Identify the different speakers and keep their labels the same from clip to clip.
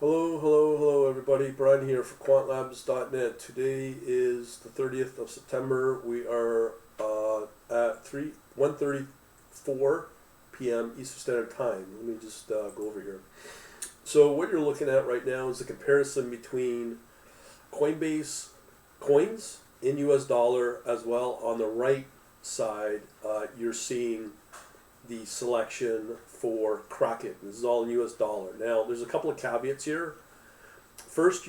Speaker 1: Hello, everybody. Brian here for quantlabs.net. Today is the 30th of September. We are at 1:34 p.m. Eastern Standard Time. Let me just go over here. So what you're looking at right now is a comparison between Coinbase coins in US dollar as well. On the right side, you're seeing the selection for Kraken. This is all in US dollar. Now, there's a couple of caveats here. First,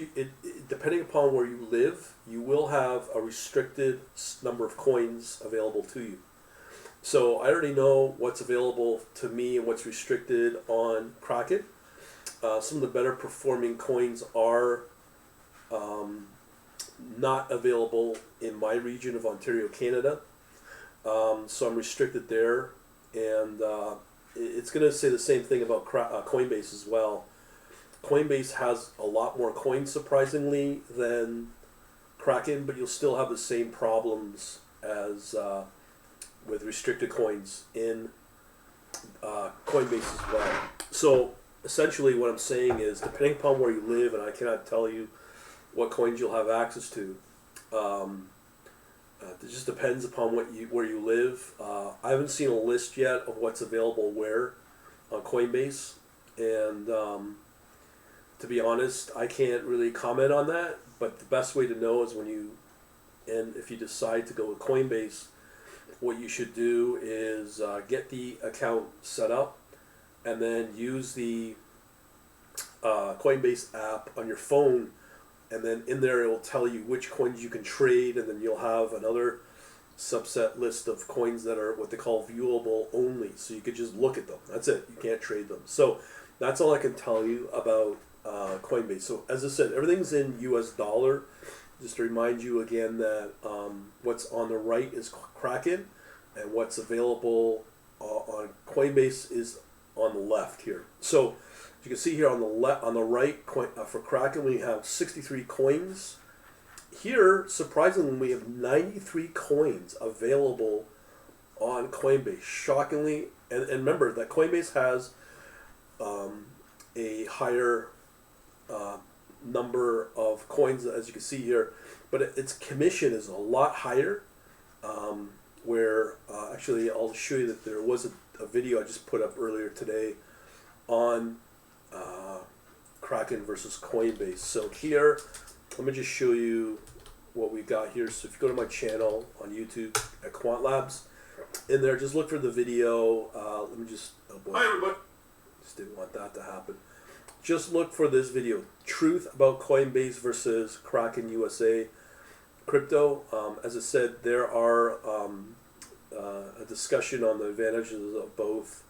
Speaker 1: depending upon where you live, you will have a restricted number of coins available to you. So I already know what's available to me and what's restricted on Kraken. Some of the better performing coins are not available in my region of Ontario, Canada. So I'm restricted there. And it's going to say the same thing about Coinbase as well. Coinbase has a lot more coins, surprisingly, than Kraken, but you'll still have the same problems as with restricted coins in Coinbase as well. So essentially what I'm saying is, depending upon where you live, and I cannot tell you what coins you'll have access to, it just depends upon where you live. I haven't seen a list yet of what's available where on Coinbase, and to be honest, I can't really comment on that. But the best way to know is if you decide to go with Coinbase, what you should do is get the account set up, and then use the Coinbase app on your phone. And then in there it will tell you which coins you can trade, and then you'll have another subset list of coins that are what they call viewable only. So you could just look at them. That's it. You can't trade them. So that's all I can tell you about Coinbase. So as I said, everything's in US dollar. Just to remind you again that what's on the right is Kraken, and what's available on Coinbase is on the left here. So you can see here on the right, for Kraken, we have 63 coins. Here, surprisingly, we have 93 coins available on Coinbase. Shockingly, and remember that Coinbase has a higher number of coins, as you can see here, but its commission is a lot higher. Actually, I'll show you that there was a video I just put up earlier today on Kraken versus Coinbase. So here, let me just show you what we got here. So if you go to my channel on YouTube at Quant Labs, in there, just look for the video. Let me just, oh boy, hi everybody. Just didn't want that to happen. Just look for this video, Truth About Coinbase versus Kraken USA Crypto. As I said, there are a discussion on the advantages of both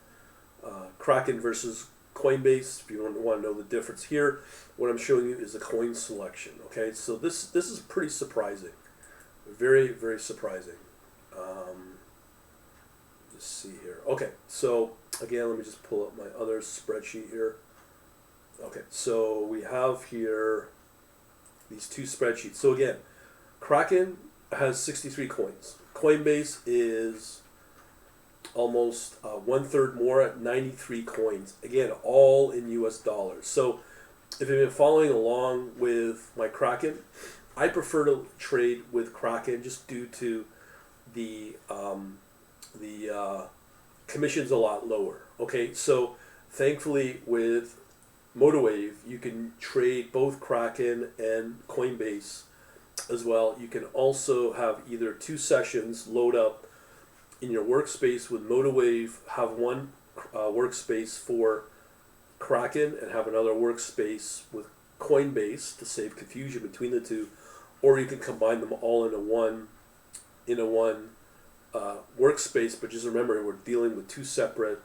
Speaker 1: Kraken versus Coinbase. If you want to know the difference here, what I'm showing you is the coin selection. Okay, so this is pretty surprising, very, very surprising. Let's see here. Okay, so again, let me just pull up my other spreadsheet here. Okay, so we have here these two spreadsheets. So again, Kraken has 63 coins. Coinbase is almost 1/3 more at 93 coins. Again, all in US dollars. So if you've been following along with my Kraken, I prefer to trade with Kraken just due to the commission's a lot lower. Okay, so thankfully with Motorwave, you can trade both Kraken and Coinbase as well. You can also have either two sessions load up in your workspace with Motorwave, have one workspace for Kraken and have another workspace with Coinbase to save confusion between the two, or you can combine them all into one workspace. But just remember, we're dealing with two separate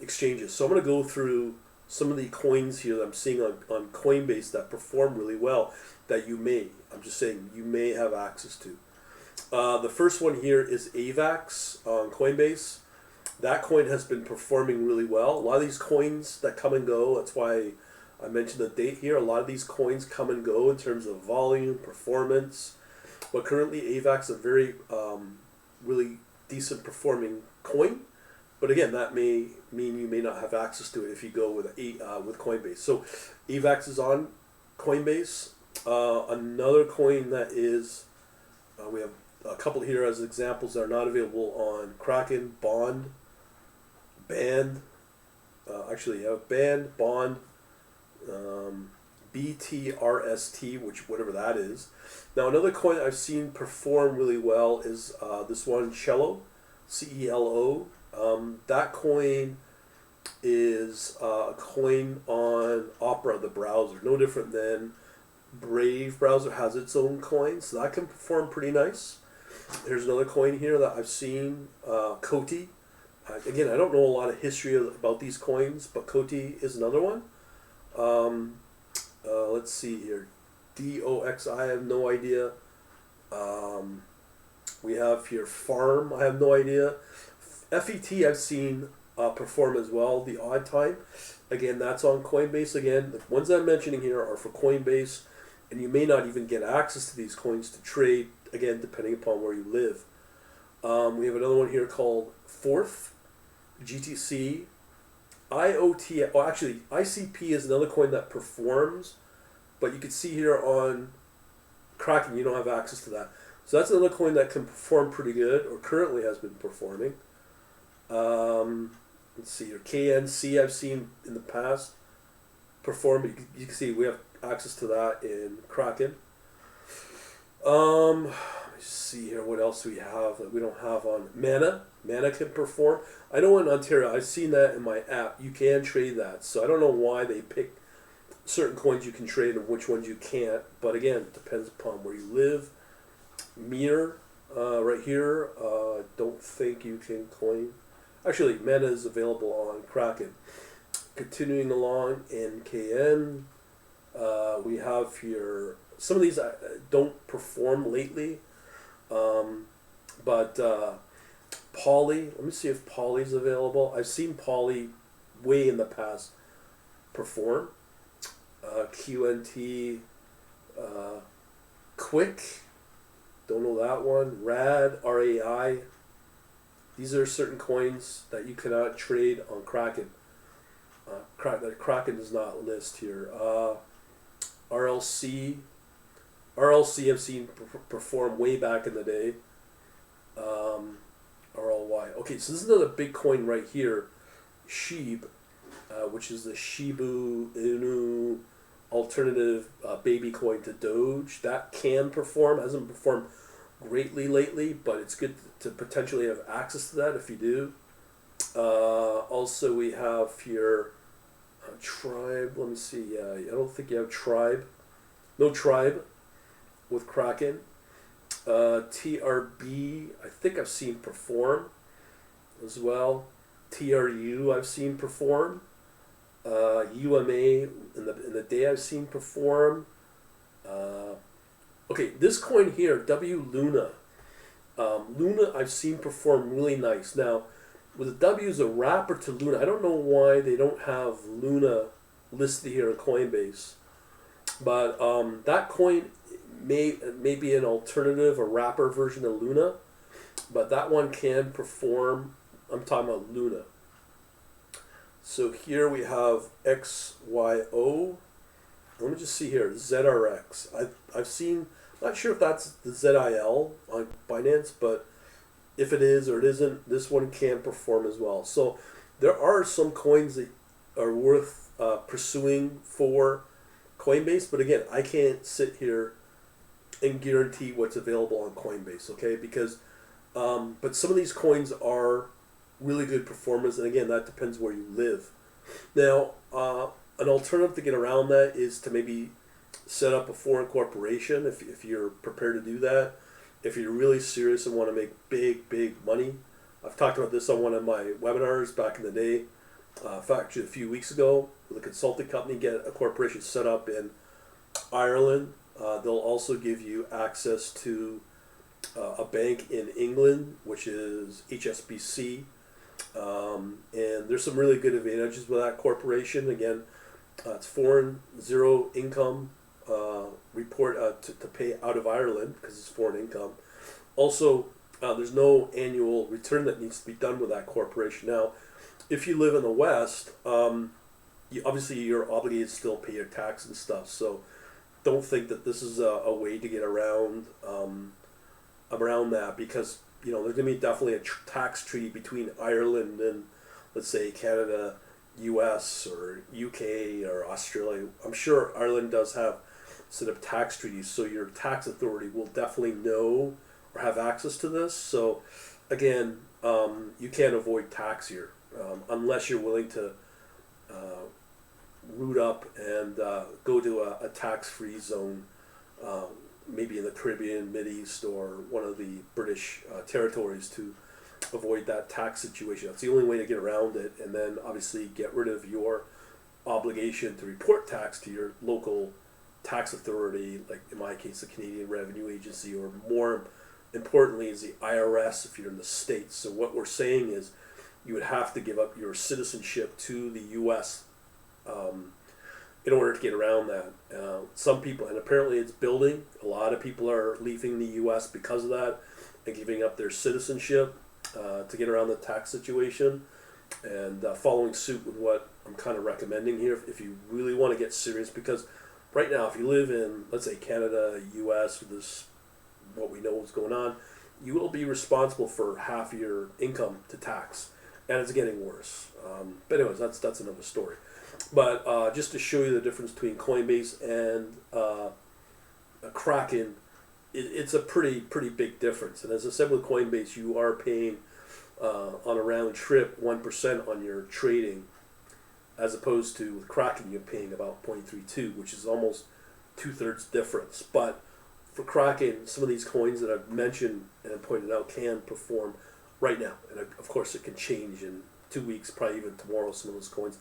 Speaker 1: exchanges. So I'm going to go through some of the coins here that I'm seeing on Coinbase that perform really well that you may have access to. The first one here is AVAX on Coinbase. That coin has been performing really well. A lot of these coins that come and go, that's why I mentioned the date here. A lot of these coins come and go in terms of volume, performance. But currently AVAX is a very really decent performing coin. But again, that may mean you may not have access to it if you go with Coinbase. So AVAX is on Coinbase. Another coin that is, we have a couple here as examples that are not available on Kraken, Bond, Band. Actually, you have Band, Bond, BTRST, which whatever that is. Now another coin I've seen perform really well is this one, Cello, CELO. That coin is a coin on Opera, the browser. No different than Brave browser has its own coin, so that can perform pretty nice. There's another coin here that I've seen, Koti. Again, I don't know a lot of history about these coins, but Koti is another one. Let's see here. DOXI, I have no idea. We have here Farm, I have no idea. FET I've seen perform as well, the odd time. Again, that's on Coinbase. Again, the ones I'm mentioning here are for Coinbase, and you may not even get access to these coins to trade, again, depending upon where you live. We have another one here called Fourth, GTC, IOT, oh actually, ICP is another coin that performs, but you can see here on Kraken, you don't have access to that. So that's another coin that can perform pretty good, or currently has been performing. Let's see here, KNC I've seen in the past perform, but you can see we have access to that in Kraken. Let me see here, what else we have that we don't have on Mana. Mana can perform. I know in Ontario, I've seen that in my app, you can trade that. So I don't know why they pick certain coins you can trade and which ones you can't. But again, it depends upon where you live. Mir, right here, don't think you can coin. Actually, Mana is available on Kraken. Continuing along, NKN. We have here, some of these don't perform lately. But Poly, let me see if Poly's available. I've seen Poly way in the past perform. QNT, Quick, don't know that one. RAD, RAI. These are certain coins that you cannot trade on Kraken. That Kraken does not list here. RLC I've seen perform way back in the day. RLY. Okay, so this is another big coin right here, SHIB, which is the Shibu Inu alternative baby coin to Doge. That can perform, hasn't performed greatly lately, but it's good to potentially have access to that if you do. Also, we have here Tribe. Let me see. I don't think you have Tribe. No Tribe with Kraken. TRB, I think I've seen perform as well. TRU I've seen perform. UMA in the day I've seen perform. Okay, this coin here, W Luna. Luna I've seen perform really nice. Now, with the W as a wrapper to Luna, I don't know why they don't have Luna listed here on Coinbase. But that coin may be an alternative, a wrapper version of Luna, but that one can perform. I'm talking about Luna. So here we have XYO. Let me just see here, ZRX. I've seen, not sure if that's the ZIL on Binance, but if it is or it isn't, this one can perform as well. So there are some coins that are worth pursuing for Coinbase, but again, I can't sit here and guarantee what's available on Coinbase, okay? Because, but some of these coins are really good performers, and again, that depends where you live. Now, an alternative to get around that is to maybe set up a foreign corporation if you're prepared to do that. If you're really serious and want to make big money. I've talked about this on one of my webinars back in the day. In fact, a few weeks ago, with a consulting company, get a corporation set up in Ireland. They'll also give you access to a bank in England, which is HSBC. And there's some really good advantages with that corporation. Again, it's foreign, zero income report to pay out of Ireland because it's foreign income. Also, There's no annual return that needs to be done with that corporation. Now, if you live in the West, obviously you're obligated to still pay your tax and stuff. So don't think that this is a way to get around that, because there's going to be definitely a tax treaty between Ireland and, let's say, Canada, U.S. or U.K. or Australia. I'm sure Ireland does have sort of tax treaties, so your tax authority will definitely know or have access to this. So again, you can't avoid tax here unless you're willing to root up and go to a tax-free zone, maybe in the Caribbean, Mideast, or one of the British territories, to avoid that tax situation. That's the only way to get around it, and then obviously get rid of your obligation to report tax to your local tax authority, like in my case the Canadian Revenue Agency, or more importantly is the IRS if you're in the States. So what we're saying is you would have to give up your citizenship to the U.S. In order to get around that. Some people, and apparently it's building, a lot of people are leaving the U.S. because of that and giving up their citizenship to get around the tax situation, and following suit with what I'm kind of recommending here if you really want to get serious. Because right now, if you live in, let's say, Canada, U.S., with this, what we know is going on, you will be responsible for half your income to tax, and it's getting worse. But anyways, that's another story. But just to show you the difference between Coinbase and Kraken, it's a pretty big difference. And as I said, with Coinbase, you are paying on a round trip 1% on your trading, as opposed to with Kraken you're paying about 0.32, which is almost 2/3 difference. But for Kraken, some of these coins that I've mentioned and pointed out can perform right now, and of course it can change in 2 weeks, probably even tomorrow. Some of those coins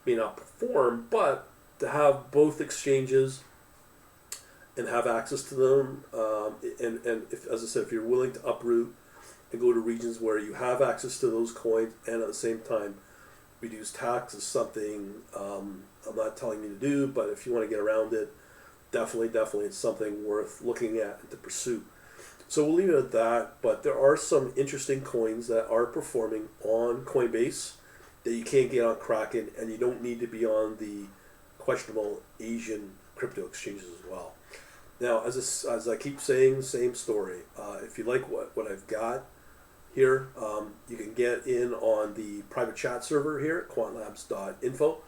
Speaker 1: may not perform, but to have both exchanges and have access to them, and if, as I said, if you're willing to uproot and go to regions where you have access to those coins, and at the same time reduce tax, is something I'm not telling you to do, but if you want to get around it, definitely it's something worth looking at and to pursue. So we'll leave it at that, but there are some interesting coins that are performing on Coinbase that you can't get on Kraken, and you don't need to be on the questionable Asian crypto exchanges as well. Now, as I keep saying, same story. If you like what I've got here, you can get in on the private chat server here at quantlabs.info.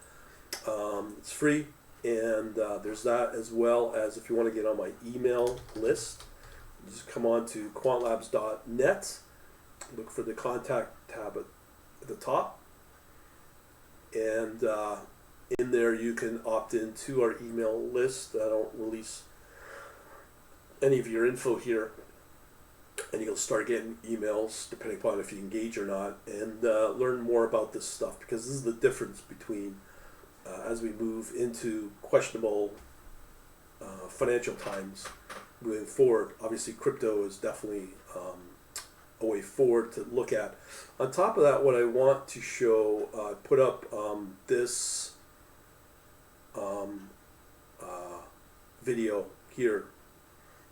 Speaker 1: It's free, and there's that, as well as if you want to get on my email list, just come on to quantlabs.net, look for the contact tab at the top, and in there you can opt into our email list. I don't release any of your info here, and you'll start getting emails depending upon if you engage or not, and learn more about this stuff, because this is the difference between as we move into questionable financial times moving forward. Obviously crypto is definitely a way forward to look at. On top of that, what I want to show, put up this video here,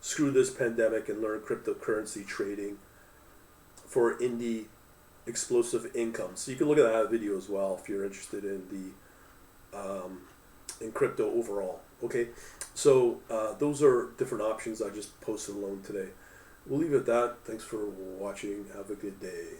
Speaker 1: Screw This Pandemic and Learn Cryptocurrency Trading for Indie Explosive Income. So you can look at that video as well if you're interested in in crypto overall. Okay, so those are different options I just posted alone today. We'll leave it at that. Thanks for watching. Have a good day.